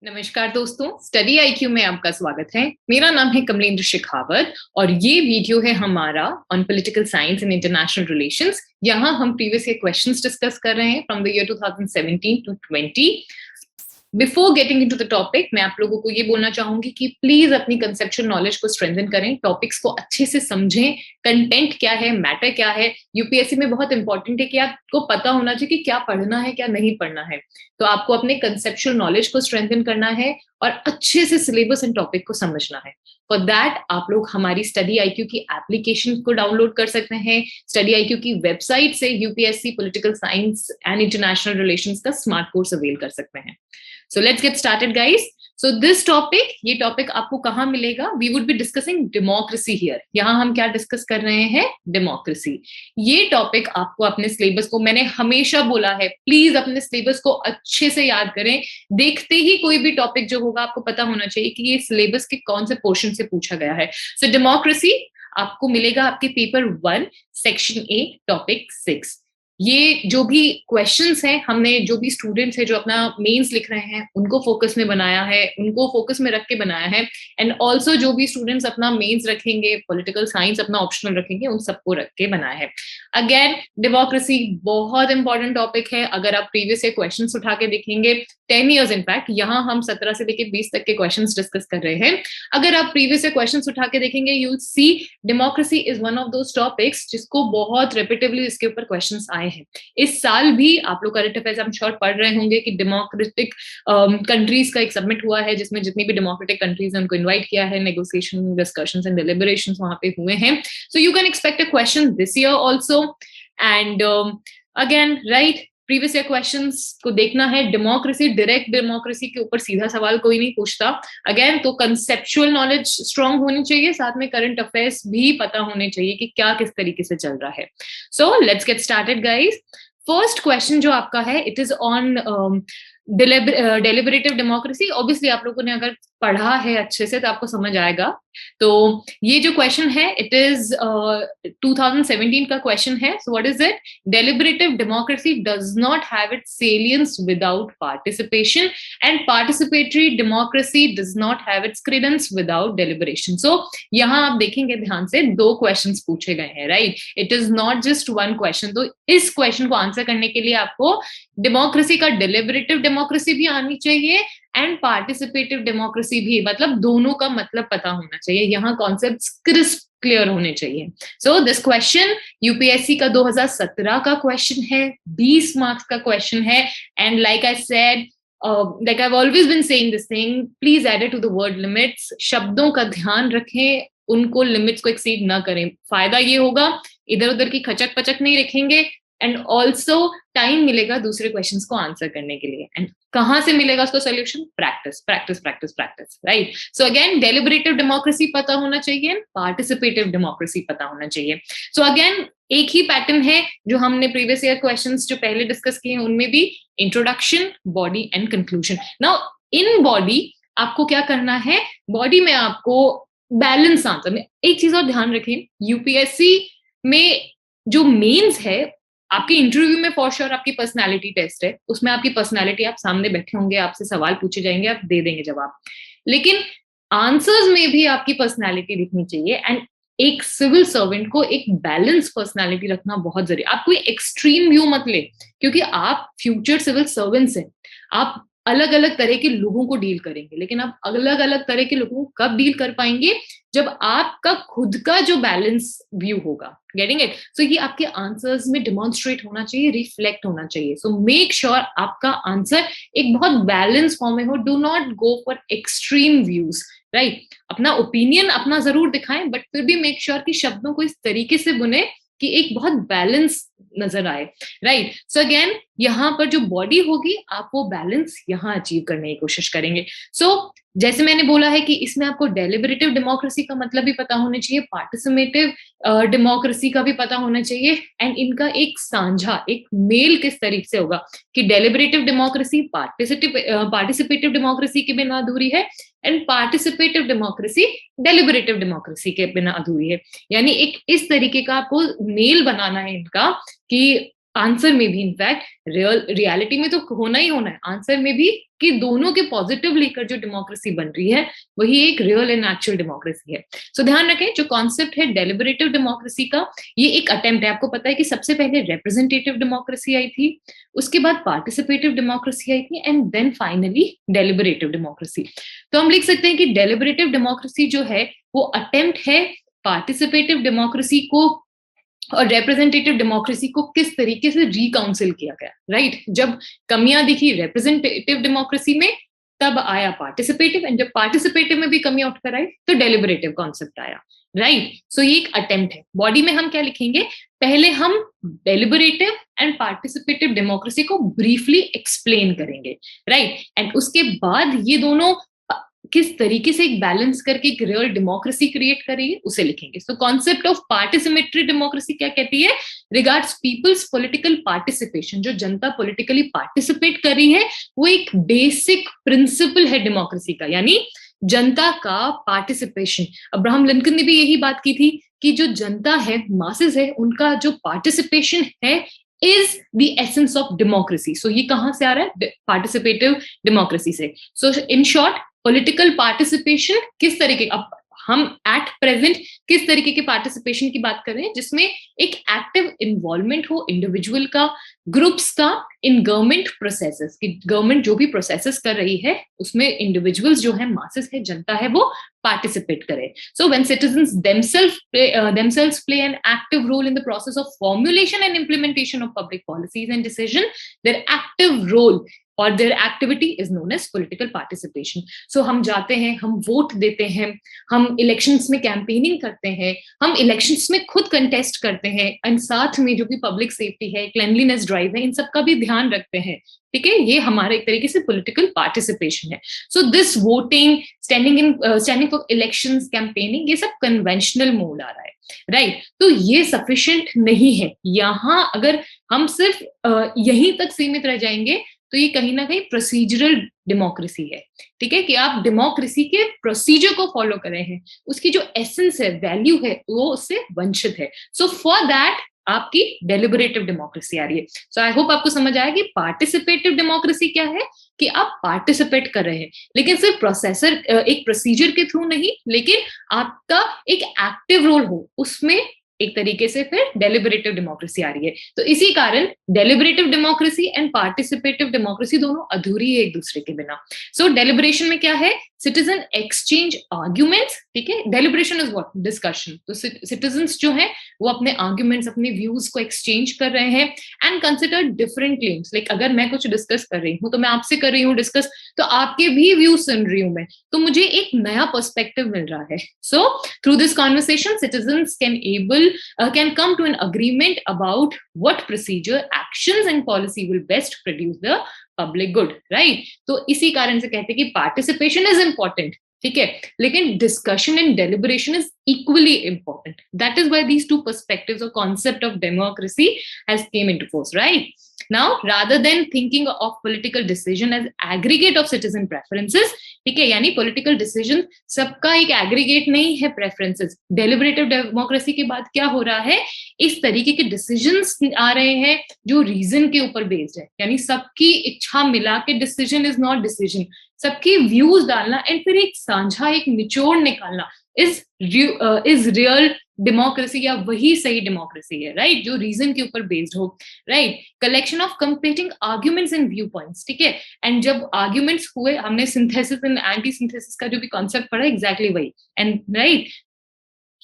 नमस्कार दोस्तों, study IQ में आपका स्वागत है। मेरा नाम है कमलेंद्र शेखावत और ये वीडियो है हमारा on political science and international relations. यहाँ हम प्रीवियस ईयर क्वेश्चंस डिस्कस कर रहे हैं from the year 2017 to 20। Before getting into the topic, मैं आप लोगों को ये बोलना चाहूंगी कि प्लीज अपनी कंसेप्चुअल नॉलेज को स्ट्रेंथन करें, टॉपिक्स को अच्छे से समझें, कंटेंट क्या है, मैटर क्या है। यूपीएससी में बहुत इंपॉर्टेंट है कि आपको पता होना चाहिए कि क्या पढ़ना है, क्या नहीं पढ़ना है। तो आपको अपने कंसेप्चुअल नॉलेज को स्ट्रेंथन करना है और अच्छे से सिलेबस एंड टॉपिक को समझना है। फॉर दैट आप लोग हमारी स्टडी आईक्यू की एप्लीकेशन को डाउनलोड कर सकते हैं। स्टडी आईक्यू की वेबसाइट से UPSC political science and international relations का स्मार्ट कोर्स अवेल कर सकते हैं। So let's get started, guys. So this topic, ये टॉपिक आपको कहाँ मिलेगा? We would be discussing democracy here. यहाँ हम क्या डिस्कस कर रहे हैं? डेमोक्रेसी। ये टॉपिक आपको अपने सिलेबस को, मैंने हमेशा बोला है, प्लीज अपने सिलेबस को अच्छे से याद करें। देखते ही कोई भी टॉपिक जो होगा आपको पता होना चाहिए कि ये सिलेबस के कौन से पोर्शन से पूछा गया है। So डेमोक्रेसी आपको मिलेगा आपके पेपर 1 सेक्शन ए टॉपिक 6। ये जो भी क्वेश्चंस हैं, हमने जो भी स्टूडेंट्स हैं जो अपना मेंस लिख रहे हैं उनको फोकस में बनाया है, उनको फोकस में रख के बनाया है। एंड ऑल्सो जो भी स्टूडेंट्स अपना मेंस रखेंगे, पॉलिटिकल साइंस अपना ऑप्शनल रखेंगे, उन सबको रख के बनाया है। अगेन डेमोक्रेसी बहुत इंपॉर्टेंट टॉपिक है। अगर आप प्रीवियस ईयर क्वेश्चंस उठा के देखेंगे, 10 इयर्स इनफैक्ट, यहाँ हम 17 से लेकर 20 तक के क्वेश्चंस डिस्कस कर रहे हैं। अगर आप प्रीवियस ईयर क्वेश्चंस उठा के देखेंगे, you will see democracy is one of those topics जिसको बहुत रिपीटेडली इसके ऊपर क्वेश्चंस आए हैं। इस साल भी आप लोग current affairs I am sure पढ़ रहे होंगे कि डेमोक्रेटिक कंट्रीज का एक सबमिट हुआ है जिसमें जितनी भी डेमोक्रेटिक कंट्रीज हैं उनको इनवाइट किया है। नेगोशिएशन, डिस्कशंस एंड डिलिबरेशंस वहां पे हुए हैं। So you can expect a question this year also. And again right, previous year questions को देखना है। डेमोक्रेसी, डायरेक्ट डेमोक्रेसी के ऊपर सीधा सवाल कोई नहीं पूछता। अगेन तो कंसेप्चुअल नॉलेज स्ट्रांग होनी चाहिए, साथ में करंट अफेयर्स भी पता होने चाहिए कि क्या किस तरीके से चल रहा है। So let's get started guys. First question जो आपका है, it is on deliberative democracy. Obviously आप लोगों ने अगर पढ़ा है अच्छे से तो आपको समझ आएगा। तो ये जो क्वेश्चन है, इट इज 2017 का क्वेश्चन है। So what is it? Deliberative democracy does not have its salience without participation and participatory democracy does not have its credence without deliberation. So यहाँ आप देखेंगे ध्यान से, 2 क्वेश्चंस पूछे गए हैं, right? It is not just 1 question. तो इस क्वेश्चन को आंसर करने के लिए आपको डेमोक्रेसी का डेलिबरेटिव डेमोक्रेसी भी आनी चाहिए एंड पार्टिसिपेटिव डेमोक्रेसी भी, मतलब दोनों का मतलब पता होना चाहिए। यहाँ कॉन्सेप्ट्स क्रिस्प क्लियर होने चाहिए। सो दिस क्वेश्चन यूपीएससी का 2017 का क्वेश्चन है, 20 मार्क्स का क्वेश्चन है। And like I said, like I've always been saying this thing, please add it to the word limits. शब्दों का ध्यान रखें, उनको लिमिट्स को एक्सीड ना करें। फायदा ये होगा, इधर उधर की खचक पचक नहीं रखेंगे एंड ऑल्सो टाइम मिलेगा दूसरे क्वेश्चंस को आंसर करने के लिए। एंड कहाँ से मिलेगा उसको solution? Practice practice practice practice, right? So again deliberative democracy पता होना चाहिए, पार्टिसिपेटिव डेमोक्रेसी पता होना चाहिए। सो अगेन एक ही पैटर्न है जो हमने प्रीवियस ईयर क्वेश्चंस जो पहले डिस्कस किए हैं उनमें भी, introduction, body and conclusion. Now in body आपको क्या करना है? बॉडी में आपको बैलेंस आंसर में एक चीज और ध्यान रखें, यूपीएससी में जो मेंस है, आपके इंटरव्यू में फॉर श्योर आपकी पर्सनालिटी टेस्ट है, उसमें आपकी पर्सनालिटी, आप सामने बैठे होंगे, आपसे सवाल पूछे जाएंगे, आप दे देंगे जवाब। लेकिन आंसर्स में भी आपकी पर्सनालिटी दिखनी चाहिए। एंड एक सिविल सर्वेंट को एक बैलेंस पर्सनालिटी रखना बहुत जरूरी। आप कोई एक्सट्रीम व्यू मत ले, क्योंकि आप फ्यूचर सिविल सर्वेंट्स हैं। आप अलग अलग तरह के लोगों को डील करेंगे, लेकिन आप अलग अलग तरह के लोगों को कब डील कर पाएंगे? जब आपका खुद का जो बैलेंस व्यू होगा। Getting it? सो ये आपके आंसर्स में डिमॉन्स्ट्रेट होना चाहिए, रिफ्लेक्ट होना चाहिए। सो मेक श्योर आपका आंसर एक बहुत बैलेंस फॉर्म में हो। Do not go for extreme views, right? अपना ओपिनियन अपना जरूर दिखाएं, बट फिर भी मेक श्योर कि शब्दों को इस तरीके से बुने कि एक बहुत बैलेंस नजर आए, राइट? सो अगेन यहाँ पर जो बॉडी होगी, आप वो बैलेंस यहाँ अचीव करने की कोशिश करेंगे। सो जैसे मैंने बोला है कि इसमें आपको डेलिबरेटिव डेमोक्रेसी का मतलब भी पता होना चाहिए, पार्टिसिपेटिव डेमोक्रेसी का भी पता होना चाहिए। एंड इनका एक साझा, एक मेल किस तरीके से होगा कि डेलिबरेटिव डेमोक्रेसी पार्टिसिपेटिव डेमोक्रेसी के बिना अधूरी है and participative democracy deliberative democracy के बिना अधूरी है। यानी एक इस तरीके का आपको मेल बनाना है इनका कि आंसर में भी इनफैक्ट रियलिटी में तो होना ही होना है, आंसर में भी, कि दोनों के पॉजिटिव लेकर जो डेमोक्रेसी बन रही है वही एक रियल एंड एक्चुअल डेमोक्रेसी है। सो ध्यान रखें, जो कॉन्सेप्ट है डेलिबरेटिव डेमोक्रेसी का, ये एक अटेम्प्ट है। आपको पता है कि सबसे पहले रिप्रेजेंटेटिव डेमोक्रेसी आई थी, उसके बाद पार्टिसिपेटिव डेमोक्रेसी आई थी, and then finally deliberative democracy. तो हम लिख सकते हैं कि डेलिबरेटिव डेमोक्रेसी जो है वो अटेम्प्ट है पार्टिसिपेटिव डेमोक्रेसी को और रिप्रेजेंटेटिव डेमोक्रेसी को किस तरीके से रिकाउंसिल किया गया, राइट? जब कमियां दिखी रिप्रेजेंटेटिव डेमोक्रेसी में, तब आया पार्टिसिपेटिव, एंड जब पार्टिसिपेटिव में भी कमियां उठकर आई तो डेलिबरेटिव कॉन्सेप्ट आया, राइट? सो ये एक अटेम्प्ट है। बॉडी में हम क्या लिखेंगे, पहले हम डेलिबरेटिव एंड पार्टिसिपेटिव डेमोक्रेसी को ब्रीफली एक्सप्लेन करेंगे, राइट? एंड उसके बाद ये दोनों किस तरीके से एक बैलेंस करके एक रियल डेमोक्रेसी क्रिएट करेंगे उसे लिखेंगे। So concept of participatory democracy क्या कहती है, रिगार्ड्स पीपल्स पॉलिटिकल पार्टिसिपेशन। जो जनता पॉलिटिकली पार्टिसिपेट कर रही है वो एक बेसिक प्रिंसिपल है डेमोक्रेसी का, यानी जनता का पार्टिसिपेशन। अब्राहम लिंकन ने भी यही बात की थी कि जो जनता है, मासेस है, उनका जो पार्टिसिपेशन है is the essence of democracy. So ये कहां से आ रहा है, पार्टिसिपेटिव डेमोक्रेसी से। So in short, political participation किस तरीके, अब हम एट प्रेजेंट किस तरीके के पार्टिसिपेशन की बात कर रहे हैं, जिसमें एक एक्टिव इन्वॉल्वमेंट हो इंडिविजुअल का, ग्रुप्स का, इन गवर्नमेंट प्रोसेसेस, कि गवर्नमेंट जो भी प्रोसेसेस कर रही है उसमें इंडिविजुअल्स जो है, मासेस है, जनता है, वो पार्टिसिपेट करे। So when citizens themselves play an active role in the process of formulation and implementation of public policies and decision, their active role और their activity is known as political participation. So हम जाते हैं, हम vote देते हैं, हम elections में campaigning करते हैं, हम इलेक्शंस में खुद कंटेस्ट करते हैं, एंड साथ में जो भी पब्लिक सेफ्टी है, क्लेanलीनेस ड्राइव है, इन सब का भी ध्यान रखते हैं, ठीक है? ये हमारा एक तरीके से पॉलिटिकल पार्टिसिपेशन है। So this voting, standing for elections, campaigning, ये सब कन्वेंशनल मोड आ रहा है, राइट? तो ये सफिशिएंट नहीं है। यहाँ अगर हम सिर्फ यहीं तक सीमित रह जाएंगे तो ये कहीं ना कहीं प्रोसीजरल डेमोक्रेसी है, ठीक है? कि आप डेमोक्रेसी के प्रोसीजर को फॉलो कर रहे हैं, उसकी जो एसेंस है, वैल्यू है, वो उससे वंचित है। सो फॉर दैट आपकी डेलिबरेटिव डेमोक्रेसी आ रही है। सो आई होप आपको समझ आया कि पार्टिसिपेटिव डेमोक्रेसी क्या है, कि आप पार्टिसिपेट कर रहे हैं, लेकिन सिर्फ प्रोसेसर एक प्रोसीजर के थ्रू नहीं, लेकिन आपका एक एक्टिव रोल हो उसमें, एक तरीके से फिर डेलिबरेटिव डेमोक्रेसी आ रही है। तो इसी कारण deliberative democracy and participative democracy दोनों अधूरी है एक दूसरे के बिना। सो डेलिबरेशन में क्या है, सिटीजन एक्सचेंज आर्ग्यूमेंट्स, ठीक है? Deliberation is what, discussion. तो सिटीजन्स जो है वो अपने आर्ग्यूमेंट्स, अपने व्यूज को एक्सचेंज कर रहे हैं and consider different claims. Like अगर मैं कुछ डिस्कस कर रही हूँ तो मैं आपसे कर रही हूँ डिस्कस, तो आपके भी व्यूज सुन रही हूँ मैं, तो मुझे एक नया पर्सपेक्टिव मिल रहा है। So through this conversation citizens can come to an agreement about what procedure, actions and policy will best produce the public good, right? तो इसी कारण से कहते हैं कि participation is important, ठीक है? लेकिन discussion and deliberation is equally important. That is why these two perspectives or concept of democracy has came into force, right? Now, rather than thinking of political decision as aggregate of citizen preferences, ठीक है, यानी political decision सबका एक aggregate नहीं है preferences. Deliberative democracy के बाद क्या हो रहा है, इस तरीके के decisions आ रहे हैं जो reason के ऊपर based है, यानी सबकी इच्छा मिला के decision is not decision, सबकी व्यूज डालना एंड फिर एक साझा, एक निचोड़ निकालना इज रियल डेमोक्रेसी, या वही सही डेमोक्रेसी है, राइट? जो रीजन के ऊपर बेस्ड हो, right? Collection of competing arguments and viewpoints, ठीक है? एंड जब आर्ग्यूमेंट्स हुए, हमने सिंथेसिस एंड एंटी सिंथेसिस का जो भी कॉन्सेप्ट पढ़ा, एग्जैक्टली वही, एंड राइट,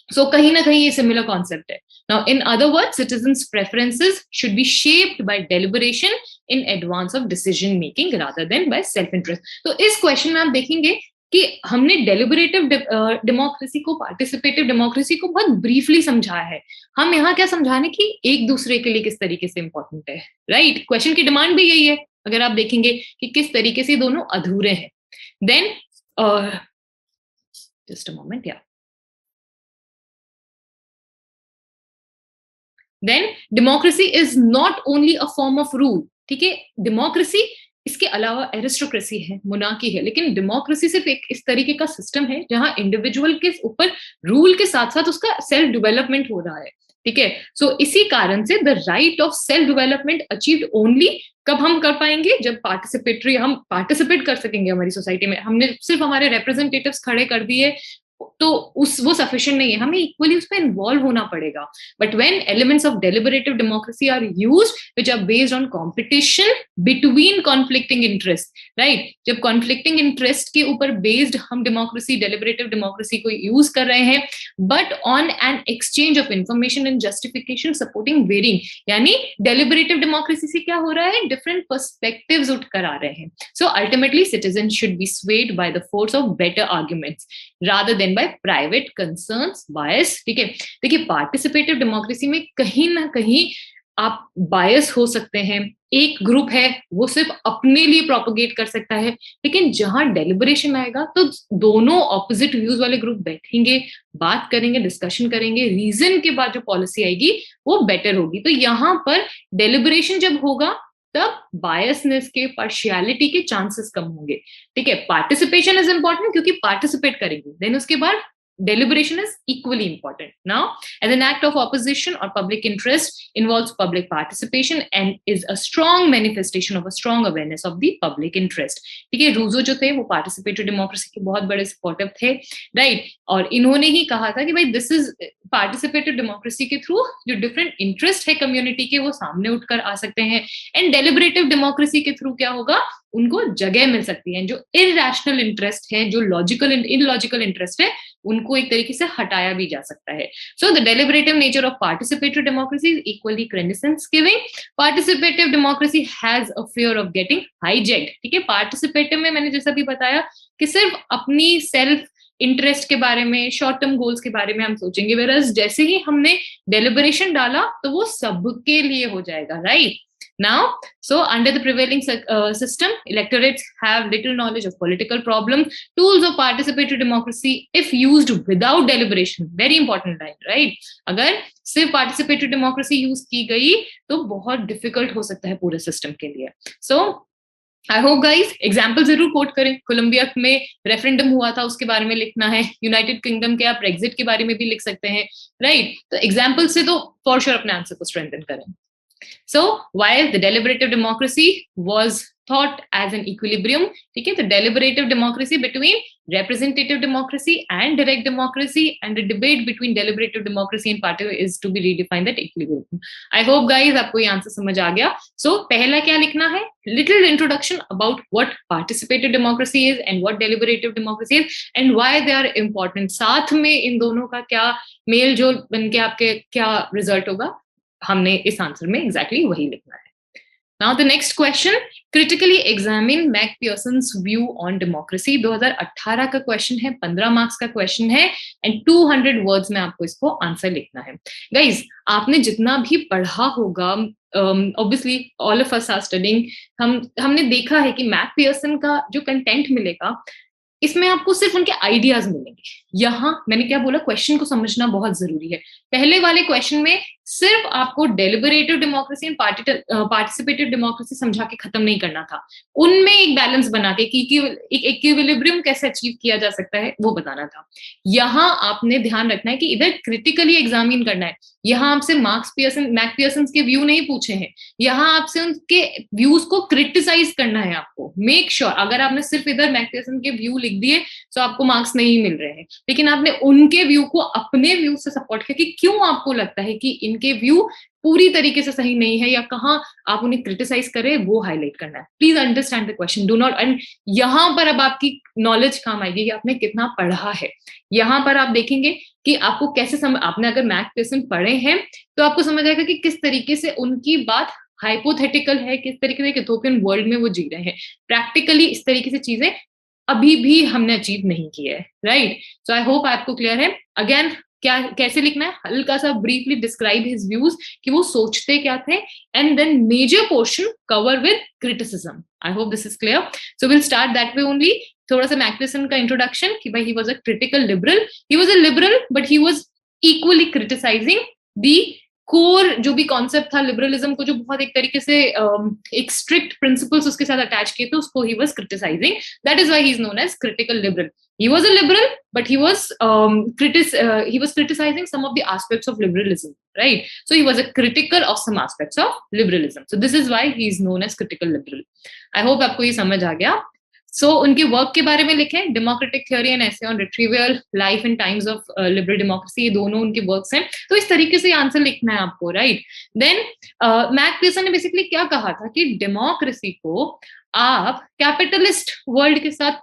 सो कहीं ना कहीं ये सिमिलर कॉन्सेप्ट है। Now, in other words, citizens' preferences should be shaped by deliberation in advance of decision making rather than by self-interest. तो इस क्वेश्चन में आप देखेंगे कि हमने डेलिबरेटिव डेमोक्रेसी को, पार्टिसिपेटिव डेमोक्रेसी को बहुत ब्रीफली समझाया है। हम यहाँ क्या समझाने की एक दूसरे के लिए किस तरीके से इंपॉर्टेंट है, राइट? क्वेश्चन की डिमांड भी यही है, अगर आप देखेंगे कि किस तरीके से दोनों अधूरे हैं। देन जस्ट अ मोमेंट, या then democracy is not only a form of rule, ठीक है? डेमोक्रेसी इसके अलावा एरिस्टोक्रेसी है, मोनार्की है, लेकिन डेमोक्रेसी सिर्फ एक इस तरीके का सिस्टम है जहां इंडिविजुअल के ऊपर रूल के साथ साथ उसका सेल्फ डेवलपमेंट हो रहा है, ठीक है। सो इसी कारण से the right of self development achieved only कब हम कर पाएंगे, जब पार्टिसिपेटरी हम पार्टिसिपेट कर सकेंगे हमारी सोसाइटी में। हमने सिर्फ हमारे रिप्रेजेंटेटिव्स खड़े कर दिए तो वो सफिशिएंट नहीं है, हमें इक्वली उसमें इन्वॉल्व होना पड़ेगा। But when elements of deliberative democracy are used which are based on competition between conflicting interest, right, जब कॉन्फ्लिक्टिंग इंटरेस्ट के ऊपर बेस्ड हम डेमोक्रेसी, डेलिबरेटिव डेमोक्रेसी को यूज कर रहे हैं, but on an exchange of information and justification supporting varying, यानी डेलिबरेटिव डेमोक्रेसी से क्या हो रहा है, डिफरेंट पर्सपेक्टिव्स उठ कर आ रहे हैं। So ultimately citizen should be swayed by the force of better arguments rather than by private concerns, bias, ठीक है। देखिए पार्टिसिपेटिव डेमोक्रेसी में कहीं ना कहीं आप बायस हो सकते हैं, एक ग्रुप है वो सिर्फ अपने लिए प्रोपोगेट कर सकता है, लेकिन जहां डेलिबरेशन आएगा तो दोनों ऑपोजिट व्यूज वाले ग्रुप बैठेंगे, बात करेंगे, डिस्कशन करेंगे, रीजन के बाद जो पॉलिसी आएगी वो बेटर होगी। तो यहाँ पर डेलिबरेशन जब होगा तब बायसनेस के, पार्शियलिटी के चांसेस कम होंगे, ठीक है। पार्टिसिपेशन इज इंपॉर्टेंट क्योंकि पार्टिसिपेट करेंगे, देन उसके बाद deliberation is equally important. Now, as an act of opposition or public interest involves public participation and is a strong manifestation of a strong awareness of the public interest. ठीक है, Rousseau जो थे वो participatory democracy के बहुत बड़े supportive थे, right, और इन्होंने ही कहा था कि भाई दिस इज पार्टिसिपेटिव डेमोक्रेसी के थ्रू जो डिफरेंट इंटरेस्ट है कम्युनिटी के वो सामने उठकर आ सकते हैं, एंड डेलिबरेटिव डेमोक्रेसी के थ्रू क्या होगा, उनको जगह मिल सकती है, जो इरैशनल इंटरेस्ट है, जो लॉजिकल इलॉजिकल इंटरेस्ट है, उनको एक तरीके से हटाया भी जा सकता है। So the deliberative nature of participatory democracy is equally credence giving. Participative democracy has a fear of getting hijacked, ठीक है। पार्टिसिपेटिव में मैंने जैसा भी बताया कि सिर्फ अपनी सेल्फ इंटरेस्ट के बारे में, शॉर्ट टर्म गोल्स के बारे में हम सोचेंगे, वेरएज जैसे ही हमने डेलिबरेशन डाला तो वो सबके लिए हो जाएगा, right. Now, so under the prevailing system, electorates have little knowledge of political problems. Tools of participatory democracy, if used without deliberation, very important line, right? अगर सिर्फ participatory democracy use की गई तो बहुत difficult हो सकता है पूरे system के लिए। So, आई होप गाइस एग्जाम्पल जरूर कोट करें। कोलंबिया में रेफरेंडम हुआ था, उसके बारे में लिखना है। यूनाइटेड किंगडम के आप ब्रेक्जिट के बारे में भी लिख सकते हैं, राइट। तो एग्जाम्पल से तो फॉर श्योर अपने आंसर को स्ट्रेंथन करें। So while the deliberative democracy was thought as an equilibrium, ठीक है, तो deliberative democracy between representative democracy and direct democracy, and the debate between deliberative democracy and party is to be redefined that equilibrium. I hope guys आपको ये answer समझ आ गया। So पहला क्या लिखना है, little introduction about what participative democracy is and what deliberative democracy is and why they are important। साथ में इन दोनों का क्या मेल जोल बन के आपके क्या रिजल्ट होगा, हमने इस आंसर में एग्जैक्टली वही लिखना है। Now the next question, critically examine Macpherson's view on democracy. 2018 का क्वेश्चन है, 15 मार्क्स का क्वेश्चन है, एंड 200 वर्ड्स में आपको इसको आंसर लिखना है। गाइज आपने जितना भी पढ़ा होगा, obviously all of us are studying, हमने देखा है कि मैकपियर्सन का जो कंटेंट मिलेगा इसमें आपको सिर्फ उनके आइडियाज मिलेंगे। यहाँ मैंने क्या बोला, क्वेश्चन को समझना बहुत जरूरी है। पहले वाले क्वेश्चन में सिर्फ आपको deliberative democracy and participative democracy समझा के खत्म नहीं करना था, उनमें एक बैलेंस बना के कि एक इक्विलिब्रियम कैसे अचीव किया जा सकता है वो बताना था। यहाँ आपने ध्यान रखना है कि इधर क्रिटिकली एग्जामिन करना है। यहाँ आपसे मैकपियर्सन के व्यू नहीं पूछे हैं, यहाँ आपसे उनके व्यूज को क्रिटिसाइज करना है आपको। मेक श्योर अगर आपने सिर्फ इधर मैकपियर्सन के व्यू लिख दिए तो आपको मार्क्स नहीं मिल रहे हैं, लेकिन आपने उनके व्यू को अपने व्यू से सपोर्ट किया कि क्यों आपको लगता है कि इनके व्यू पूरी तरीके से सही नहीं है या कहाँ आप उन्हें क्रिटिसाइज करें, वो हाईलाइट करना है। Please understand the question, do not, and यहाँ पर अब आपकी नॉलेज काम आएगी कि आपने कितना पढ़ा है। यहाँ पर आप देखेंगे कि आपको कैसे आपने अगर मैकपियर्सन पढ़े हैं तो आपको समझ आएगा कि किस तरीके से उनकी बात हाइपोथेटिकल है, किस तरीके से यूटोपियन वर्ल्ड में वो जी रहे हैं। प्रैक्टिकली इस तरीके से चीजें अभी भी हमने अचीव नहीं की है, राइट। सो आई होप आपको क्लियर है। अगेन क्या कैसे लिखना है, हल्का सा ब्रीफली डिस्क्राइब हिज व्यूज कि वो सोचते क्या थे, and then major portion cover with criticism. I hope this is clear. So will start that way only. थोड़ा सा मैकपियर्सन का इंट्रोडक्शन कि भाई he was a critical liberal, he was a liberal but he was equally criticising the core जो भी concept था liberalism को, जो बहुत एक तरीके से एक स्ट्रिक्ट प्रिंसिपल्स उसके साथ अटैच किए थे, उसको he was criticising. That is why he is known as critical liberal. He was a liberal, but he was criticizing some of the aspects of liberalism, right? So he was a critical of some aspects of liberalism. So this is why he is known as critical liberal. I hope आपको ये समझ आ गया. So उनके work के बारे में लिखे, democratic theory and essay on retrieval, life in times of liberal democracy, ये दोनों उनके वर्क्स हैं. तो इस तरीके से आंसर लिखना है आपको, राइट? देन मैकफिर्सन ने बेसिकली क्या कहा था कि डेमोक्रेसी को आप कैपिटलिस्ट वर्ल्ड के साथ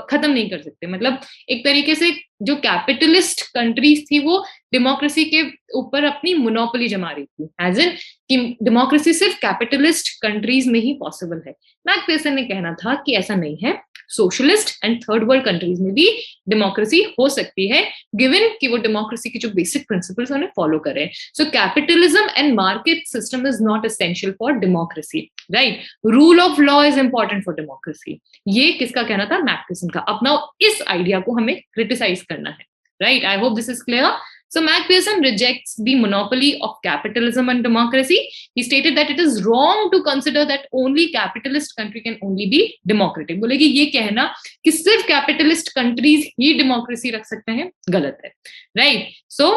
खत्म नहीं कर सकते. मतलब एक तरीके से जो कैपिटलिस्ट कंट्रीज थी वो डेमोक्रेसी के ऊपर अपनी मोनोपोली जमा रही थी, एज इन कि डेमोक्रेसी सिर्फ कैपिटलिस्ट कंट्रीज में ही पॉसिबल है. मैकफिर्सन ने कहना था कि ऐसा नहीं है, socialist and third world countries में भी डेमोक्रेसी हो सकती है, गिवन कि वो डेमोक्रेसी के जो बेसिक प्रिंसिपल्स उन्हें फॉलो करें. So capitalism and market system is not essential for democracy, right? Rule of law is important for democracy. ये किसका कहना था? मैकफिर्सन का. अपना इस आइडिया को हमें क्रिटिसाइज करना है, right? I hope this is clear. So Macpherson rejects the monopoly of capitalism and democracy. He stated that it is wrong to consider that only capitalist country can only be democratic. बोले कि ये कहना कि सिर्फ capitalist countries ही democracy रख सकते हैं, गलत है, right? So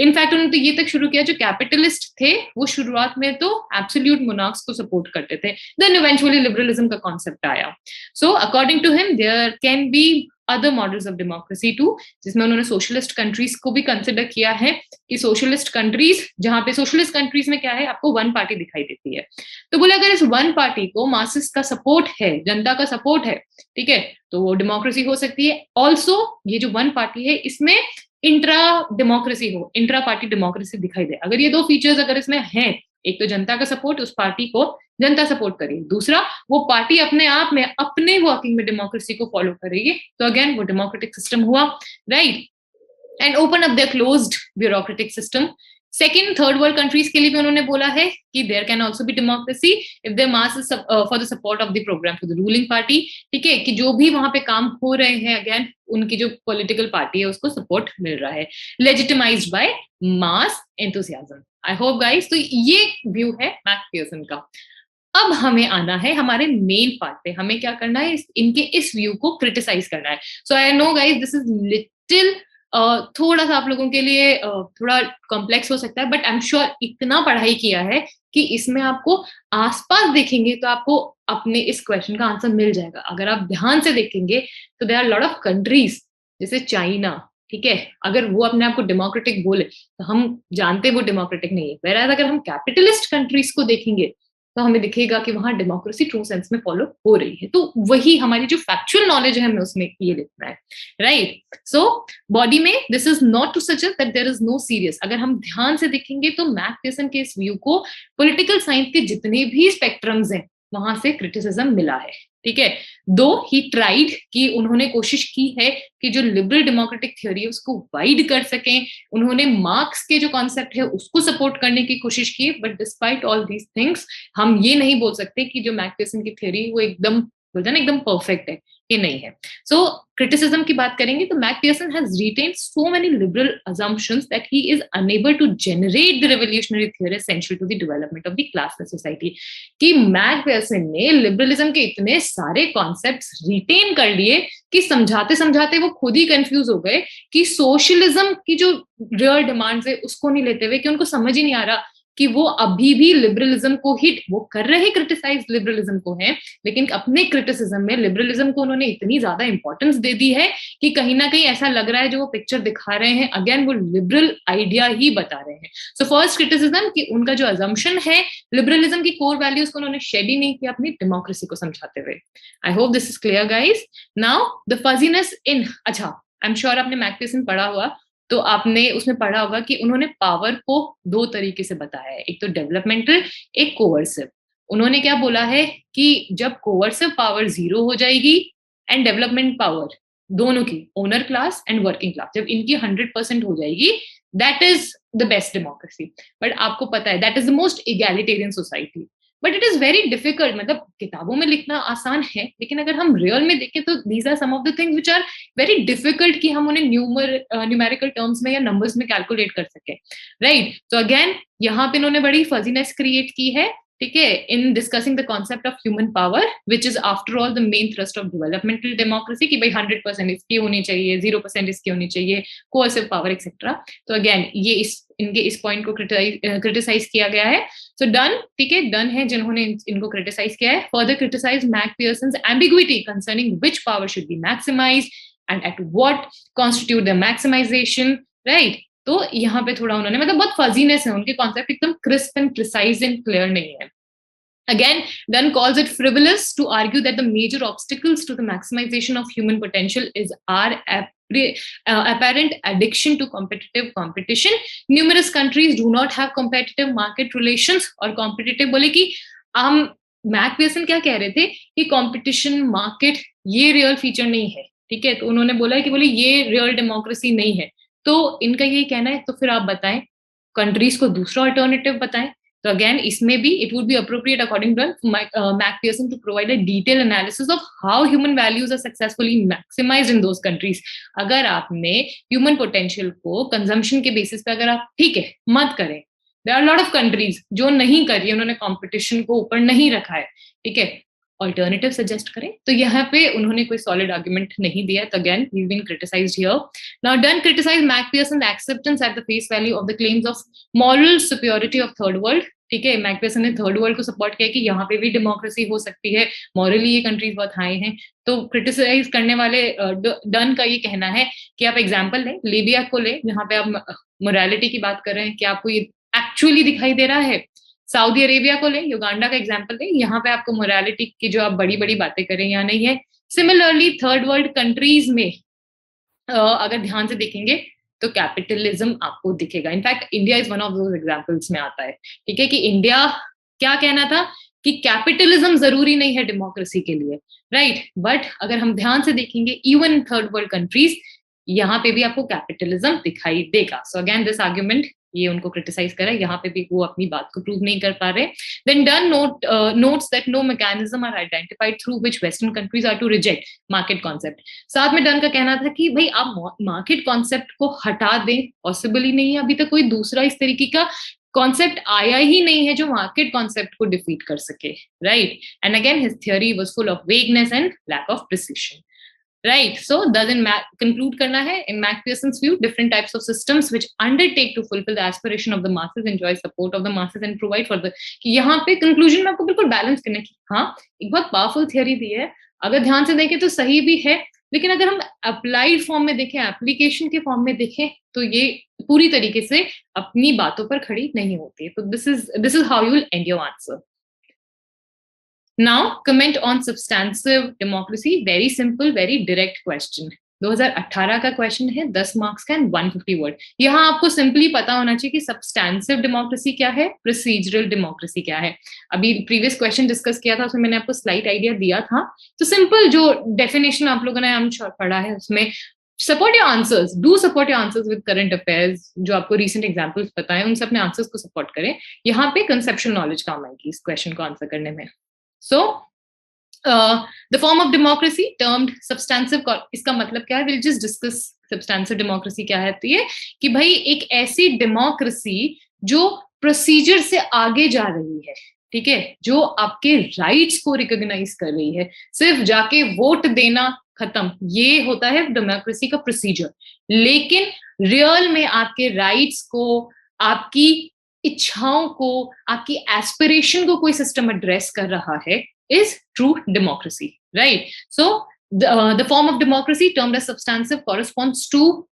in fact उन्होंने तो ये तक शुरू किया, जो capitalist थे वो शुरुआत में तो absolute monarchs को support करते थे. Then eventually liberalism का concept आया. So according to him there can be other models of democracy too, जिसमें उन्होंने सोशलिस्ट कंट्रीज को भी कंसिडर किया है कि सोशलिस्ट कंट्रीज, जहां पे सोशलिस्ट कंट्रीज में क्या है, आपको वन पार्टी दिखाई देती है. तो बोले अगर इस वन पार्टी को मासेस का सपोर्ट है, जनता का सपोर्ट है, ठीक है, तो वो डेमोक्रेसी हो सकती है. ऑल्सो ये जो वन पार्टी है इसमें इंट्रा डेमोक्रेसी हो, इंट्रा पार्टी डेमोक्रेसी दिखाई दे. अगर ये दो फीचर्स अगर इसमें हैं, एक तो जनता का सपोर्ट, उस पार्टी को जनता सपोर्ट करेगी, दूसरा वो पार्टी अपने आप में अपने वर्किंग में डेमोक्रेसी को फॉलो करेगी, तो अगेन वो डेमोक्रेटिक सिस्टम हुआ, right? And open up the closed bureaucratic system. Second third world countries के लिए भी उन्होंने बोला है कि there can also be democracy if there mass is for the support of the program for the ruling party. ठीक है, कि जो भी वहां पे काम हो रहे हैं, अगेन उनकी जो पॉलिटिकल पार्टी है उसको सपोर्ट मिल रहा है, legitimized by mass enthusiasm. I hope guys, तो ये व्यू है मैकफिर्सन का. अब हमें आना है हमारे मेन पार्ट पे. हमें क्या करना है? इनके इस व्यू को क्रिटिसाइज करना है. So I know guys this is little थोड़ा सा आप लोगों के लिए थोड़ा कॉम्प्लेक्स हो सकता है, बट आई एम श्योर इतना पढ़ाई किया है कि इसमें आपको आसपास देखेंगे तो आपको अपने इस क्वेश्चन का आंसर मिल जाएगा. अगर आप ध्यान से देखेंगे तो there are lot of countries, जैसे चाइना, ठीक है, अगर वो अपने आप को डेमोक्रेटिक बोले तो हम जानते हैं वो डेमोक्रेटिक नहीं है. whereas अगर हम कैपिटलिस्ट कंट्रीज को देखेंगे तो हमें दिखेगा कि वहां डेमोक्रेसी ट्रू सेंस में फॉलो हो रही है. तो वही हमारी जो फैक्चुअल नॉलेज है हमें उसमें ये लिखना है, राइट? सो बॉडी में this is not to suggest that there is no serious. अगर हम ध्यान से देखेंगे तो मैकफिर्सन के इस व्यू को पॉलिटिकल साइंस के जितने भी स्पेक्ट्रम्स हैं वहां से क्रिटिसिज्म मिला है, ठीक है. दो ही ट्राइड कि उन्होंने कोशिश की है कि जो लिबरल डेमोक्रेटिक थ्योरी है उसको वाइड कर सकें. उन्होंने मार्क्स के जो कॉन्सेप्ट है उसको सपोर्ट करने की कोशिश की, but despite all these things हम ये नहीं बोल सकते कि जो मैकफिर्सन की थ्योरी वो एकदम बोलते हैं ना एकदम परफेक्ट है, ये नहीं है. सो क्रिटिसिज्म की बात करेंगे तो Macpherson has retained so many liberal assumptions that he is unable to generate the revolutionary theory essential to the development of the classless society. कि मैकफिर्सन ने लिबरलिज्म के इतने सारे कॉन्सेप्ट्स रिटेन कर लिए कि समझाते समझाते वो खुद ही कंफ्यूज हो गए कि सोशलिज्म की जो रियल डिमांड्स है उसको नहीं लेते हुए, कि उनको समझ ही नहीं आ रहा कि वो अभी भी लिबरलिज्म को हिट वो कर रहे, क्रिटिसाइज लिबरलिज्म को है, लेकिन अपने क्रिटिसिज्म में लिबरलिज्म को उन्होंने इतनी ज्यादा इंपॉर्टेंस दे दी है कि कहीं ना कहीं ऐसा लग रहा है जो वो पिक्चर दिखा रहे हैं अगेन वो लिबरल आइडिया ही बता रहे हैं. सो फर्स्ट क्रिटिसिज्म कि उनका जो अजम्पशन है लिबरलिज्म की कोर वैल्यूज को उन्होंने शेड ही नहीं किया अपनी डेमोक्रेसी को समझाते हुए. I hope this is clear guys. Now the fuzziness in, अच्छा आई एम श्योर आपने मैकफिर्सन पढ़ा हुआ तो आपने उसमें पढ़ा होगा कि उन्होंने पावर को दो तरीके से बताया है, एक तो डेवलपमेंटल, एक कोवर्सिव. उन्होंने क्या बोला है कि जब कोवर्सिव पावर 0 हो जाएगी एंड डेवलपमेंट पावर दोनों की, owner class and working class, जब इनकी 100% हो जाएगी, that is the best democracy. But आपको पता है that is the most egalitarian society. But it is very difficult. मतलब किताबों में लिखना आसान है, लेकिन अगर हम रियल में देखें तो these are some of the things which are very difficult कि हम उन्हें न्यूमेरिकल टर्म्स में या नंबर्स में कैलकुलेट कर सके, राइट? तो अगेन यहाँ पे इन्होंने बड़ी फजीनेस क्रिएट की है ठीक है, इन discussing the concept of human power which is after all the main thrust of developmental democracy, कि भाई 100% इसकी होनी चाहिए, 0% इसकी होनी चाहिए, कोएसिव पावर एक्सेट्रा। तो अगेन ये इनके इस पॉइंट को क्रिटिसाइज किया गया है। सो डन, ठीक है, डन है जिन्होंने इनको क्रिटिसाइज किया है। Further criticise Macpherson's ambiguity concerning which power should be maximised and at what constitute the maximisation, right. तो यहाँ पे थोड़ा उन्होंने, मतलब बहुत फजीनेस है, उनके कॉन्सेप्ट एकदम crisp and precise and clear नहीं है। Again, Dunn calls it frivolous to argue that the major obstacles to the maximization of human potential is our apparent addiction to competitive competition. Numerous countries do not have competitive market relations, और competitive बोले कि हम Mac Pearson क्या कह रहे थे कि competition market ये रियल फीचर नहीं है, ठीक है। तो उन्होंने बोला कि बोले ये रियल डेमोक्रेसी नहीं है। तो इनका ये कहना है, तो फिर आप बताएं, कंट्रीज को दूसरा अल्टरनेटिव बताएं। तो अगेन इसमें भी it would be appropriate according to Mac Pearson to provide a detailed analysis of how human values are successfully maximized in those countries. अगर आपने human potential को consumption के basis पे अगर आप ठीक है मत करें, there are a lot of countries जो नहीं करी, उन्होंने competition को ऊपर नहीं रखा है, ठीक है, ऑल्टरनेटिव सजेस्ट करें। तो यहाँ पे उन्होंने कोई सॉलिड आर्गुमेंट नहीं दिया। तो again he is being criticised here. Now Dunn criticise Macpherson acceptance at the face value of the claims of moral superiority of third world, ठीक है। मैक पियर्सन ने थर्ड वर्ल्ड को support किया कि यहाँ पे भी डेमोक्रेसी हो सकती है, मॉरली ये कंट्रीज बहुत हाई हैं। तो क्रिटिसाइज करने वाले डन का ये कहना है कि आप एग्जाम्पल लें, लीबिया को लें, जहाँ पे आप मोरालिटी की बात कर रहे हैं, क्या आपको ये एक्चुअली दिखाई दे रहा है? सऊदी अरेबिया को लें, युगांडा का एग्जाम्पल लें, यहाँ पे आपको मोरालिटी की जो आप बड़ी बड़ी बातें करें यहाँ नहीं है। सिमिलरली थर्ड वर्ल्ड कंट्रीज में अगर ध्यान से देखेंगे तो कैपिटलिज्म आपको दिखेगा। In fact India is one of those examples में आता है, ठीक है, कि इंडिया क्या कहना था कि कैपिटलिज्म जरूरी नहीं है डेमोक्रेसी के लिए, राइट। बट अगर हम ध्यान से देखेंगे इवन थर्ड वर्ल्ड कंट्रीज, यहाँ पे भी आपको कैपिटलिज्म दिखाई देगा। सो अगेन दिस आर्ग्यूमेंट, ये उनको क्रिटिसाइज करा, यहाँ पे भी वो अपनी बात को प्रूव नहीं कर पा रहे। Then Dunn notes that no mechanism are identified through which western countries are to reject market concept. साथ में डन का कहना था कि भाई आप मार्केट कॉन्सेप्ट को हटा दें, पॉसिबल ही नहीं है, अभी तक कोई दूसरा इस तरीके का कॉन्सेप्ट आया ही नहीं है जो मार्केट कॉन्सेप्ट को डिफीट कर सके, right. And again his theory was full of vagueness and lack of precision, right? So doesn't conclude करना है, in Mac Pearson's view, different types of systems which undertake to fulfill the aspiration of the masses enjoy support of the masses and provide for the, कि यहाँ पे conclusion में आपको बिल्कुल balance करना है कि हाँ एक बहुत पावरफुल थियरी दी है, अगर ध्यान से देखें तो सही भी है, लेकिन अगर हम अप्लाइड फॉर्म में देखें, एप्लीकेशन के फॉर्म में देखें, तो ये पूरी तरीके से अपनी बातों पर खड़ी नहीं होती। तो this is how you will end your answer. Now, comment on substantive democracy. Very simple, very direct question. 2018 का क्वेश्चन है, 10 मार्क्स का एंड 150 वर्ड। यहाँ आपको सिंपली पता होना चाहिए कि सब्सटैंसिव डेमोक्रेसी क्या है, प्रोसीजरल डेमोक्रेसी क्या है। अभी प्रीवियस क्वेश्चन डिस्कस किया था, उसमें मैंने आपको स्लाइड आइडिया दिया था। तो सिंपल जो डेफिनेशन आप लोगों ने पढ़ा है उसमें support your answers, do support your answers with current affairs, जो आपको रिसेंट एग्जांपल्स पता है उनसे अपने आंसर्स को सपोर्ट करें। यहाँ पे कंसेप्चुअल नॉलेज काम आएगी इस क्वेश्चन को आंसर करने में। So, the form of democracy termed substantive, इसका मतलब क्या है? We'll just discuss substantive democracy क्या है। तो ये कि भाई एक ऐसी डेमोक्रेसी जो प्रोसीजर से आगे जा रही है, ठीक है, जो आपके राइट्स को रिकॉग्नाइज कर रही है, सिर्फ जाके वोट देना खत्म, ये होता है डेमोक्रेसी का प्रोसीजर। लेकिन रियल में आपके राइट्स को, आपकी इच्छाओं को, आपकी एस्पिरेशन को कोई सिस्टम एड्रेस कर रहा है, is true democracy, right? So the form of democracy termed as substantive corresponds to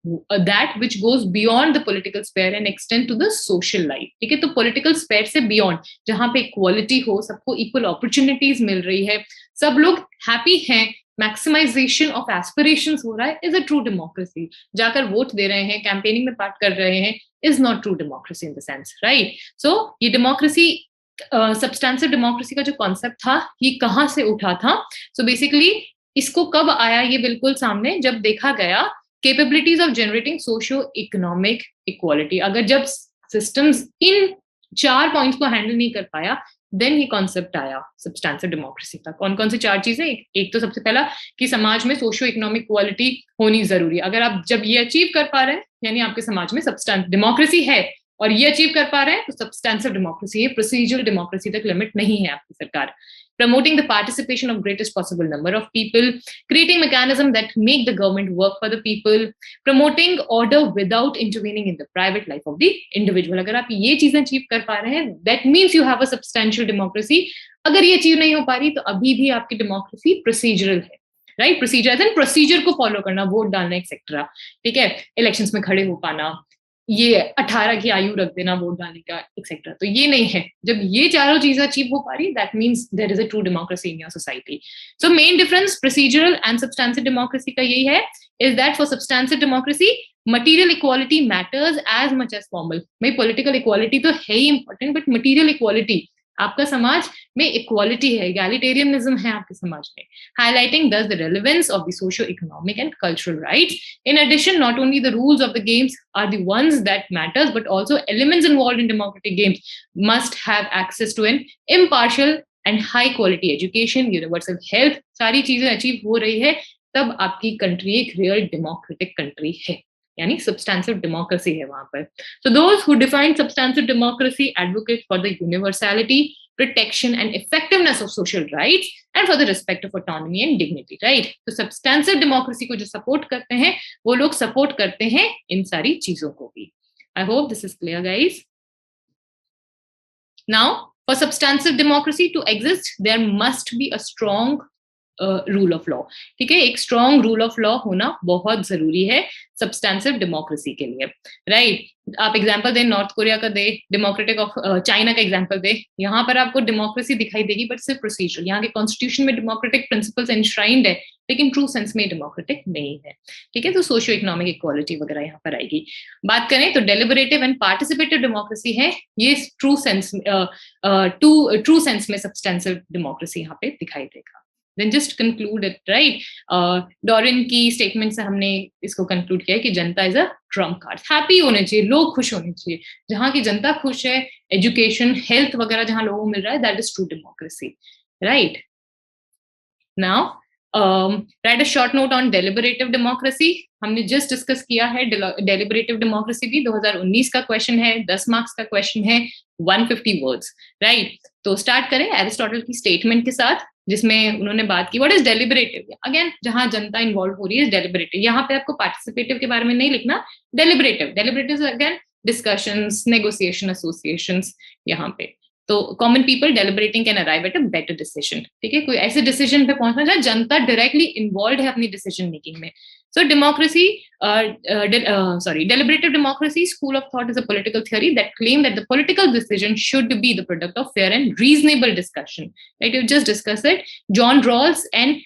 that which goes beyond the political sphere and extend to the social life, ठीक है। तो political sphere से beyond, जहाँ पे equality हो, सबको equal opportunities मिल रही है, सब लोग happy हैं, मैक्सिमाइजेशन ऑफ एस्पिरेशंस हो रहा है, इज अ ट्रू डेमोक्रेसी। जाकर वोट दे रहे हैं, कैंपेनिंग में पार्ट कर रहे हैं, is not true democracy in the sense, right. So ये डेमोक्रेसी, सब्सटेंसिव डेमोक्रेसी का जो कॉन्सेप्ट था, ये कहाँ से उठा था? सो बेसिकली इसको कब आया ये बिल्कुल सामने, जब देखा गया capabilities of generating socio economic equality. अगर जब सिस्टम्स इन 4 पॉइंट्स को हैंडल नहीं कर पाया, देन ये कॉन्सेप्ट आया सब्सटेंसिव डेमोक्रेसी का। कौन कौन सी 4 चीजें? एक तो सबसे पहला कि समाज में सोशियो इकोनॉमिक इक्वालिटी होनी जरूरी है। अगर आप जब ये अचीव कर पा रहे हैं, यानी आपके समाज में सब्सटेंस डेमोक्रेसी है, और ये अचीव कर पा रहे हैं तो सब्सटेंसिव डेमोक्रेसी है, प्रोसीजरल डेमोक्रेसी तक लिमिट नहीं है आपकी सरकार। Promoting the participation of greatest possible number of people, creating mechanisms that make the government work for the people, promoting order without intervening in the private life of the individual. अगर आप ये चीजें achieve कर पा रहे हैं, that means you have a substantial democracy. अगर ये अचीव नहीं हो पा रही तो अभी भी आपकी डेमोक्रेसी प्रोसीजरल है, राइट? प्रोसीजर एंड प्रोसीजर को फॉलो करना, वोट डालना एक्सेट्रा, ठीक है, इलेक्शंस में खड़े हो पाना, ये 18 की आयु रख देना वोट डालने का एक्सेट्रा, तो ये नहीं है। जब ये चारों चीजें अचीव हो पा रही, that means there is a true democracy in your society. So main difference procedural and substantive democracy का यही है, is that for substantive democracy material equality matters as much as formal. भाई पॉलिटिकल इक्वालिटी तो है ही important, but material equality, आपका समाज में इक्वालिटी है, egalitarianism है आपके समाज में, highlighting thus the relevance of the socio-economic and cultural rights. In addition, not only the rules of the games are the ones that matters, but also elements involved in democratic games must have access to an impartial and high quality education, universal health. सारी चीजें achieve हो रही है तब आपकी country एक real democratic country है, यानी सब्सटेंसिव डेमोक्रेसी है वहां पर। So those who define substantive democracy advocate for the universality, protection and effectiveness of social rights and for the respect of autonomy and dignity, right? तो substantive democracy को जो support करते हैं वो लोग सपोर्ट करते हैं इन सारी चीजों को भी। I hope this is clear, guys. Now, for substantive democracy to exist, there must be a strong rule of law, ठीक है, एक स्ट्रॉन्ग रूल ऑफ लॉ होना बहुत जरूरी है सब्सटेंसिव डेमोक्रेसी के लिए, राइट? आप एग्जांपल दें नॉर्थ कोरिया का, दे डेमोक्रेटिक ऑफ चाइना का एग्जांपल दे, यहाँ पर आपको डेमोक्रेसी दिखाई देगी बट सिर्फ प्रोसीजर। यहाँ के कॉन्स्टिट्यूशन में डेमोक्रेटिक प्रिंसिपल्स एनश्राइंड है लेकिन ट्रू सेंस में डेमोक्रेटिक नहीं है, ठीक है? तो सोशियो इकोनॉमिक इक्वालिटी वगैरह यहाँ पर आएगी। बात करें तो डेलिबरेटिव एंड पार्टिसिपेटिव डेमोक्रेसी है, ये ट्रू सेंस में सब्सटेंसिव डेमोक्रेसी यहाँ पे दिखाई देगा। Then just conclude it, right? डॉरिन की स्टेटमेंट से हमने इसको कंक्लूड किया है कि जनता is a Trump card. Happy होने चाहिए, लोग खुश होने चाहिए, जहां की जनता खुश है, एजुकेशन, हेल्थ वगैरह जहां लोगों को मिल रहा है, that is true democracy, right? Now right a short note on deliberative democracy. हमने जस्ट डिस्कस किया है डेलिबरेटिव डेमोक्रेसी भी 2019 का क्वेश्चन है, 10 मार्क्स का क्वेश्चन है, 150 वर्ड्स, राइट? तो स्टार्ट करें एरिस्टोटल की स्टेटमेंट के साथ जिसमें उन्होंने बात की व्हाट इज डेलिबरेटिव। अगेन जहां जनता इन्वॉल्व हो रही है डेलिबरेटिव, यहाँ पे आपको पार्टिसिपेटिव के बारे में नहीं लिखना, deliberative again discussions, negotiation, associations यहाँ पे। तो common people deliberating can arrive at a better decision, ठीक है, कोई ऐसे डिसीजन पे पहुंचना जहाँ जनता डायरेक्टली इन्वॉल्व है अपनी डिसीजन मेकिंग में। So democracy, deliberative democracy school of thought is a political theory that claim that the political decision should be the product of fair and reasonable discussion. Right? You just discuss it. John Rawls and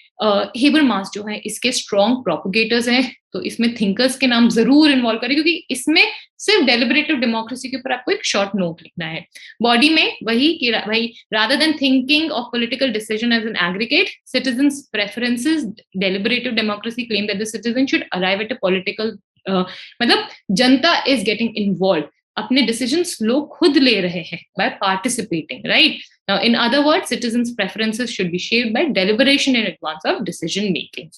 Habermas जो है इसके strong propagators हैं, तो इसमें thinkers के नाम जरूर involve करें क्योंकि इसमें सिर्फ डेलिबरेटिव डेमोक्रेसी के ऊपर आपको एक शॉर्ट नोट लिखना है। बॉडी में वही कि भाई rather than thinking of political decision as an aggregate, citizens' preferences, deliberative democracy claim that the citizen should arrive at a political मतलब जनता is getting involved, अपने डिसीजंस लोग खुद ले रहे हैं by participating, right? Now, in other words, citizens' preferences should be shaped by deliberation in advance of decision making.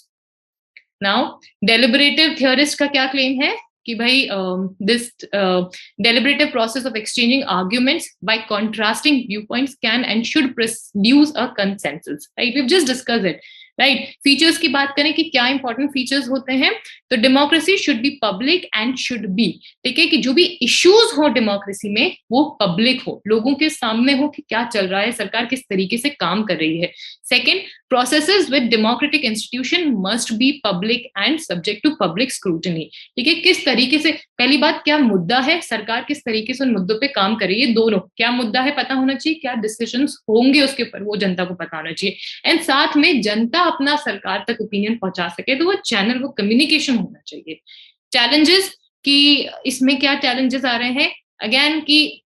Now, deliberative theorist का क्या claim है कि भाई this deliberative process of exchanging arguments by contrasting viewpoints can and should produce a consensus, right? We've just discussed it, right? Features की बात करें कि क्या इंपॉर्टेंट फीचर्स होते हैं, तो democracy should be public and should be, ठीक है, कि जो भी इश्यूज हो डेमोक्रेसी में वो पब्लिक हो, लोगों के सामने हो कि क्या चल रहा है, सरकार किस तरीके से काम कर रही है। Second, processes with democratic institution must be public and subject to public scrutiny, ठीक है, किस तरीके से, पहली बात क्या मुद्दा है, सरकार किस तरीके से उन मुद्दों पे काम कर रही है, दोनों, क्या मुद्दा है पता होना चाहिए, क्या डिसीजंस होंगे उसके ऊपर वो जनता को पता होना चाहिए, एंड साथ में जनता अपना सरकार तक ओपिनियन पहुंचा सके तो वो चैनल, वो कम्युनिकेशन होना चाहिए। चैलेंजेस कि इसमें क्या चैलेंजेस आ रहे हैं, अगेन कि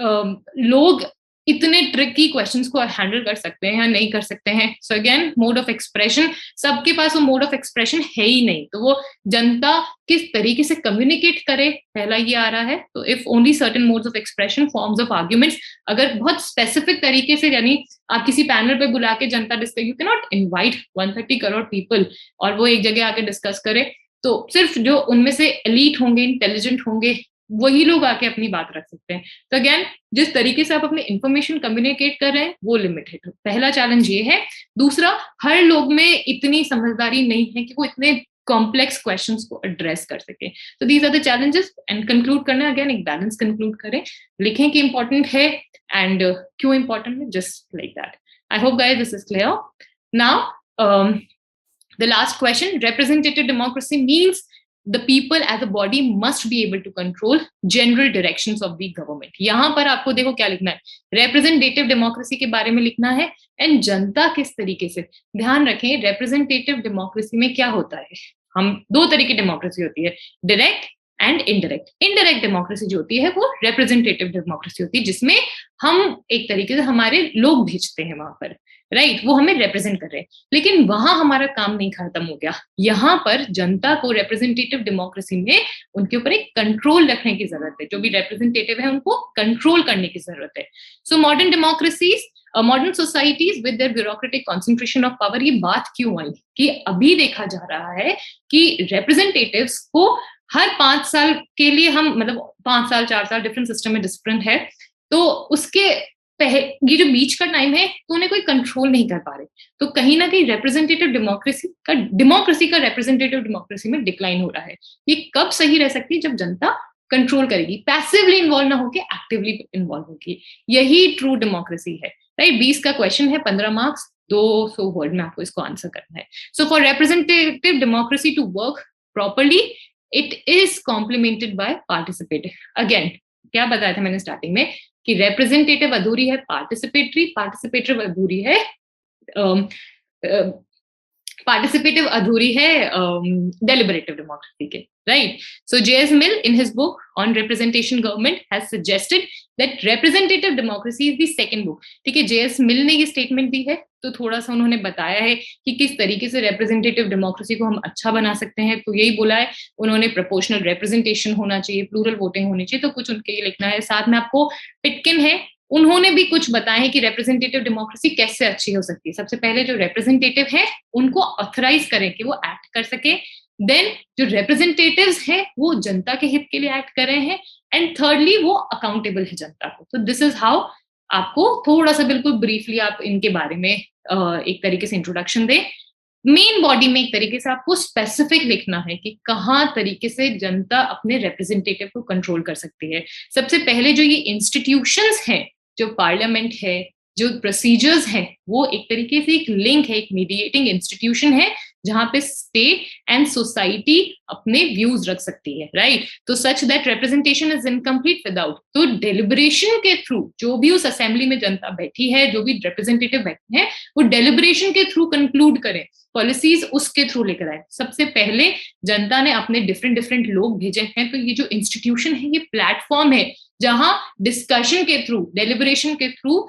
लोग इतने ट्रिकी क्वेश्चंस को हैंडल कर सकते हैं या नहीं कर सकते हैं। So again mode of expression, सबके पास वो मोड ऑफ एक्सप्रेशन है ही नहीं, तो वो जनता किस तरीके से कम्युनिकेट करे, पहला ये आ रहा है। तो if only certain modes of expression, forms of arguments, अगर बहुत स्पेसिफिक तरीके से, यानी आप किसी पैनल पे बुला के जनता discuss, you can not invite 130 crore people और वो एक जगह आके डिस्कस करे, तो सिर्फ जो उनमें से एलीट होंगे, इंटेलिजेंट होंगे, वही लोग आके अपनी बात रख सकते हैं। तो अगेन जिस तरीके से आप अपनी इंफॉर्मेशन कम्युनिकेट कर रहे हैं वो लिमिटेड है, पहला चैलेंज ये है। दूसरा, हर लोग में इतनी समझदारी नहीं है कि वो इतने कॉम्प्लेक्स क्वेश्चंस को एड्रेस कर सके। तो these are the challenges. And conclude करना, अगेन एक बैलेंस कंक्लूड करें, लिखें कि इंपॉर्टेंट है एंड क्यों इंपॉर्टेंट है, just like that. I hope guys this is clear. Now the last question, representative democracy means the people as a body must be able to control general directions of the government। यहां पर आपको देखो क्या लिखना है, representative democracy के बारे में लिखना है एंड जनता किस तरीके से, ध्यान रखें representative democracy में क्या होता है, हम दो तरह की डेमोक्रेसी होती है, direct and indirect. Indirect democracy जो होती है वो रिप्रेजेंटेटिव डेमोक्रेसी होती है, जिसमें हम एक तरीके से हमारे लोग भेजते हैं वहां पर, राइट, वो हमें रिप्रेजेंट कर रहे हैं। लेकिन वहां हमारा काम नहीं खत्म हो गया, यहाँ पर जनता को रिप्रेजेंटेटिव डेमोक्रेसी में उनके ऊपर एक कंट्रोल रखने की जरूरत है, जो भी रिप्रेजेंटेटिव है उनको कंट्रोल करने की जरूरत है। So modern democracies, modern societies with their bureaucratic concentration of power, ये बात क्यों आई कि अभी देखा जा रहा है कि रिप्रेजेंटेटिव्स को हर 5 साल के लिए हम, मतलब 5 साल 4 साल, डिफरेंट सिस्टम में डिफरेंट है, तो उसके ये जो बीच का टाइम है तो उन्हें कोई कंट्रोल नहीं कर पा रहे। तो कहीं ना कहीं रिप्रेजेंटेटिव डेमोक्रेसी का रिप्रेजेंटेटिव डेमोक्रेसी में डिक्लाइन हो रहा है। ये कब सही रह सकती है, जब जनता कंट्रोल करेगी, पैसिवली इन्वॉल्व ना होकर एक्टिवली इन्वॉल्व होगी, यही ट्रू डेमोक्रेसी है, राइट। 20 का क्वेश्चन है, 15 मार्क्स, 200 वर्ड में आपको इसको आंसर करना है। So for representative democracy to work properly it is complemented by participative. Again क्या बताया था मैंने स्टार्टिंग में कि रिप्रेजेंटेटिव अधूरी है, पार्टिसिपेटिव अधूरी है, पार्टिसिपेटिव अधूरी है deliberative democracy के, right? So J.S. Mill in his book on representation government has suggested that representative democracy is the second book। ठीक है, J.S. Mill ने ये स्टेटमेंट दी है, तो थोड़ा सा उन्होंने बताया है कि किस तरीके से रिप्रेजेंटेटिव डेमोक्रेसी को हम अच्छा बना सकते हैं। तो यही बोला है उन्होंने, प्रोपोर्शनल रिप्रेजेंटेशन होना चाहिए, प्लूरल वोटिंग होनी चाहिए, तो कुछ उनके ये लिखना है। साथ में आपको पिटकिन है, उन्होंने भी कुछ बताया है कि रिप्रेजेंटेटिव डेमोक्रेसी कैसे अच्छी हो सकती है। सबसे पहले जो रिप्रेजेंटेटिव है उनको ऑथराइज करें कि वो एक्ट कर सके, देन जो रिप्रेजेंटेटिव्स हैं वो जनता के हित के लिए एक्ट कर रहे हैं, एंड थर्डली वो अकाउंटेबल है जनता को। तो दिस इज हाउ आपको थोड़ा सा बिल्कुल ब्रीफली आप इनके बारे में एक तरीके से इंट्रोडक्शन दे। मेन बॉडी में एक तरीके से आपको स्पेसिफिक लिखना है कि कहाँ तरीके से जनता अपने रिप्रेजेंटेटिव को कंट्रोल कर सकती है। सबसे पहले जो ये इंस्टीट्यूशंस हैं, जो पार्लियामेंट है, जो प्रोसीजर्स हैं, वो एक तरीके से एक लिंक है, एक मीडिएटिंग इंस्टीट्यूशन है जहां पे स्टेट एंड सोसाइटी अपने व्यूज रख सकती है, राइट। तो such that representation is incomplete without, तो डेलिब्रेशन के थ्रू जो भी उस असेंबली में जनता बैठी है, जो भी रिप्रेजेंटेटिव बैठे हैं, वो डेलिब्रेशन के थ्रू कंक्लूड करें, पॉलिसीज उसके थ्रू लेकर आए। सबसे पहले जनता ने अपने डिफरेंट लोग भेजे हैं, तो ये जो इंस्टीट्यूशन है ये प्लेटफॉर्म है जहां डिस्कशन के थ्रू, डेलिब्रेशन के थ्रू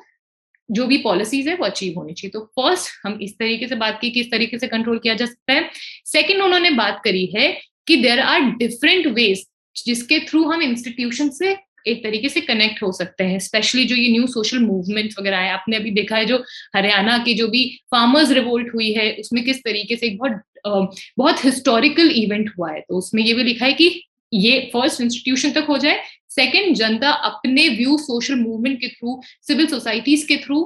जो भी पॉलिसीज है वो अचीव होनी चाहिए। तो फर्स्ट हम इस तरीके से बात की कि इस तरीके से कंट्रोल किया जा सकता है। सेकंड उन्होंने बात करी है कि देयर आर डिफरेंट वेज जिसके थ्रू हम इंस्टीट्यूशन से एक तरीके से कनेक्ट हो सकते हैं, स्पेशली जो ये न्यू सोशल मूवमेंट्स वगैरह है। आपने अभी देखा है जो हरियाणा की जो भी फार्मर्स रिवोल्ट हुई है, उसमें किस तरीके से एक बहुत हिस्टोरिकल इवेंट हुआ है। तो उसमें ये भी लिखा है कि ये फर्स्ट इंस्टीट्यूशन तक हो जाए, सेकंड जनता अपने व्यू सोशल मूवमेंट के थ्रू, सिविल सोसाइटीज के थ्रू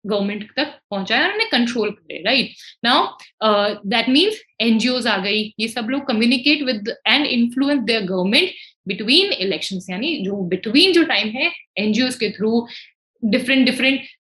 गवर्नमेंट तक पहुंचाए और उन्हें कंट्रोल करे, right. Now that means NGOs आ गई, ये सब लोग communicate with and influence their government between elections, यानी जो बिटवीन जो टाइम है एनजीओज के थ्रू, डिफरेंट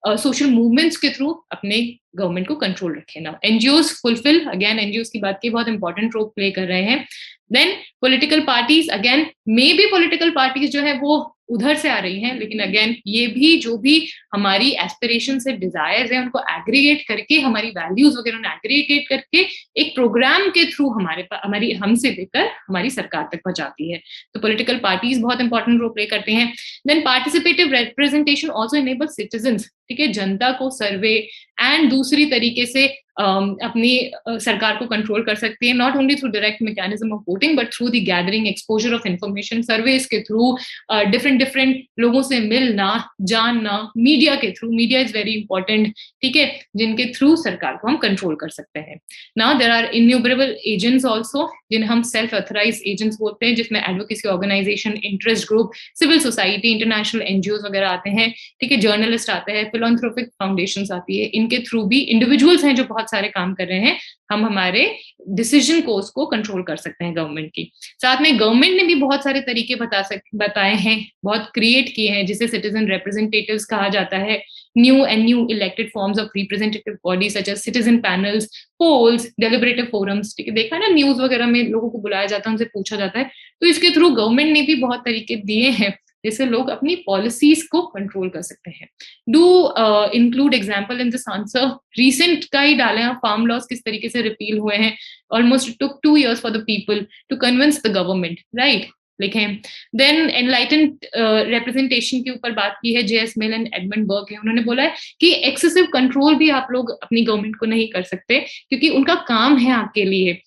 सोशल मूवमेंट्स के थ्रू अपने गवर्नमेंट को कंट्रोल रखे। ना एनजीओज फुलफिल, अगेन एनजीओज की बात की, बहुत इंपॉर्टेंट रोल प्ले कर रहे हैं। Then political parties, again may be political parties जो है वो उधर से आ रही हैं, लेकिन अगेन ये भी जो भी हमारी एस्पिरेशन से डिजायर्स है उनको एग्रीगेट करके, हमारी वैल्यूज वगैरह एग्रीगेट करके एक प्रोग्राम के थ्रू हमारी हमसे लेकर हमारी सरकार तक पहुंचाती है। तो पॉलिटिकल पार्टीज बहुत इंपॉर्टेंट रोल प्ले करते हैं। Then participative representation also enable citizens, ठीक है, जनता को सर्वे एंड दूसरी तरीके से अपनी सरकार को कंट्रोल कर सकती है, not only through direct mechanism of voting but through the gathering exposure of information, surveys के थ्रू, डिफरेंट डिफरेंट लोगों से मिलना जानना, मीडिया के through, media is very important, ठीक है, जिनके थ्रू सरकार को हम कंट्रोल कर सकते हैं। Now there are innumerable agents also, जिन्हें हम सेल्फ ऑथराइज एजेंट्स बोलते हैं, जिसमें advocacy organisation, interest group, civil society, international NGO वगैरह आते हैं, ठीक है, जर्नलिस्ट आते हैं, फिलोन्थ्रोपिक फाउंडेशंस आती है, इनके थ्रू भी इंडिविजुअल्स हैं जो बहुत सारे काम कर रहे हैं, हम हमारे डिसीजन कोर्स को कंट्रोल कर सकते हैं गवर्नमेंट की। साथ में गवर्नमेंट ने भी बहुत सारे तरीके बताए हैं, बहुत क्रिएट किए हैं, जिसे सिटीजन रिप्रेजेंटेटिव्स कहा जाता है, new elected forms of representative body such as citizen panels, polls, deliberative forums, ठीक है, देखा ना न्यूज वगैरह में लोगों को बुलाया जाता है, उनसे पूछा जाता है, तो इसके थ्रू गवर्नमेंट ने भी बहुत तरीके दिए हैं जिससे लोग अपनी पॉलिसीज को कंट्रोल कर सकते हैं। Do include example in this answer, recent का ही डाले हैं, फार्म लॉज किस तरीके से रिपील हुए हैं, almost took 2 years for the people to convince the government, right, लिखें। देन एनलाइटन रिप्रेजेंटेशन के ऊपर बात की है, J S Mill and Edmund Burke है, उन्होंने बोला है कि एक्सेसिव कंट्रोल भी आप लोग अपनी गवर्नमेंट को नहीं कर सकते, क्योंकि उनका काम है आपके लिए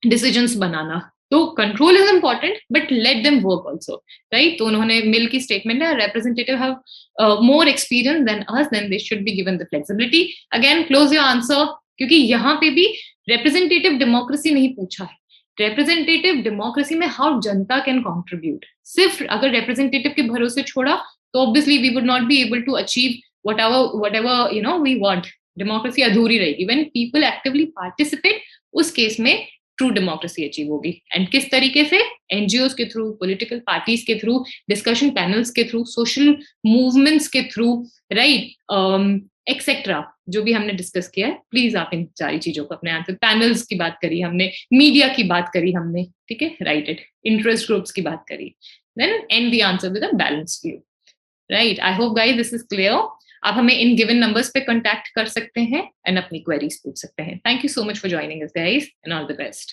डिसीजंस बनाना, तो control is important but let them work also, right. तो उन्होंने मिल की स्टेटमेंट है, representative have more experience than us, then they should be given the flexibility. Again close your answer, क्योंकि यहाँ पे भी रिप्रेजेंटेटिव डेमोक्रेसी नहीं पूछा है, रिप्रेजेंटेटिव डेमोक्रेसी में हाउ जनता कैन कॉन्ट्रीब्यूट, सिर्फ अगर रिप्रेजेंटेटिव के भरोसे छोड़ा तो obviously we would not be able to achieve whatever you know we want, democracy अधूरी रहेगी। व्हेन पीपल एक्टिवली पार्टिसिपेट, उस केस में ट्रू डेमोक्रेसी अचीव होगी। एंड किस तरीके से, एनजीओ के थ्रू, पॉलिटिकल पार्टीज के थ्रू, डिस्कशन पैनल्स के थ्रू, सोशल मूवमेंट्स के थ्रू, राइट, एक्सेट्रा, जो भी हमने डिस्कस किया है, प्लीज आप इन सारी चीजों को अपने आंसर, पैनल्स की बात करी हमने, मीडिया की बात करी हमने, ठीक है, राइट इट, इंटरेस्ट ग्रुप्स की बात करी, then and the answer with a balance view, right. I hope guys this is clear. आप हमें इन गिवन नंबर्स पे कांटेक्ट कर सकते हैं एंड अपनी क्वेरीज पूछ सकते हैं। Thank you so much for joining us guys and all the best.